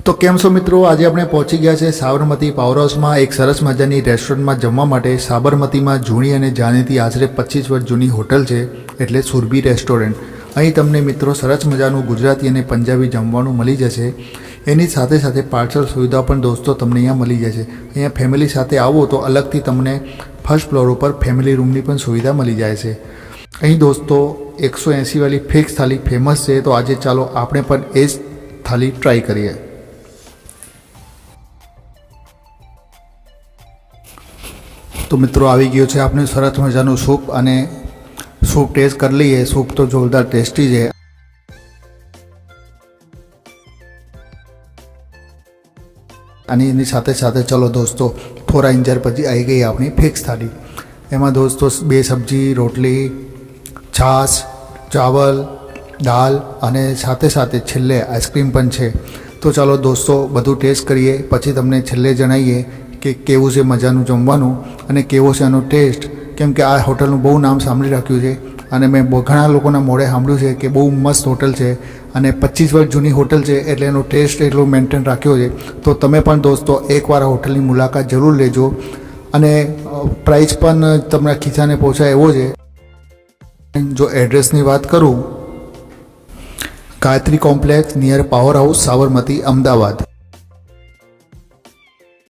તો કેમ છો મિત્રો, આજે આપણે પહોંચી ગયા છે સાબરમતી પાવર હાઉસમાં એક સરસ મજાની રેસ્ટોરન્ટમાં જમવા માટે। સાબરમતીમાં જૂની અને જાણીતી આશરે 25 વર્ષ જૂની હોટલ છે, એટલે સુરભી રેસ્ટોરન્ટ। અહીં તમને મિત્રો સરસ મજાનું ગુજરાતી અને પંજાબી જમવાનું મળી જશે। એની સાથે સાથે પાર્સલ સુવિધા પણ દોસ્તો તમને અહીંયા મળી જશે। અહીંયા ફેમિલી સાથે આવો તો અલગથી તમને ફર્સ્ટ ફ્લોર ઉપર ફેમિલી રૂમની પણ સુવિધા મળી જાય છે। અહીં દોસ્તો 180 વાળી ફિક્સ થાળી ફેમસ છે, તો આજે ચાલો આપણે પણ એ જ થાળી ટ્રાય કરીએ। તો મિત્રો આવી ગયો છે આપણે સરસ મજાનું સૂપ, અને સૂપ ટેસ્ટ કરી લઈએ। સૂપ તો જોરદાર ટેસ્ટી છે, અને એની સાથે સાથે ચલો દોસ્તો થોડા ઇંજર પછી આવી ગઈ આપણી ફિક્સ થાળી। એમાં દોસ્તો 2 સબ્જી, રોટલી, છાશ, ચાવલ, દાળ અને સાથે સાથે છેલ્લે આઈસ્ક્રીમ પણ છે। તો ચાલો દોસ્તો બધું ટેસ્ટ કરીએ, પછી તમને છેલ્લે જણાવીએ કે કેવું છે મજાનું જમવાનું અને કેવો છે એનો ટેસ્ટ। કેમ કે આ હોટલનું બહુ નામ સાંભળી રાખ્યું છે, અને મેં ઘણા લોકોના મોઢે સાંભળ્યું છે કે બહુ મસ્ત હોટલ છે, અને 25 વર્ષ જૂની હોટલ છે, એટલે એનો ટેસ્ટ એટલો મેન્ટેન રાખ્યો છે। તો તમે પણ દોસ્તો એકવાર હોટલની મુલાકાત જરૂર લેજો, અને પ્રાઇસ પણ તમારા ખિસ્સાને પહોંચાય એવો છે। જો એડ્રેસની વાત કરું, Gayatri complex near power house, Sabarmati, Ahmedabad.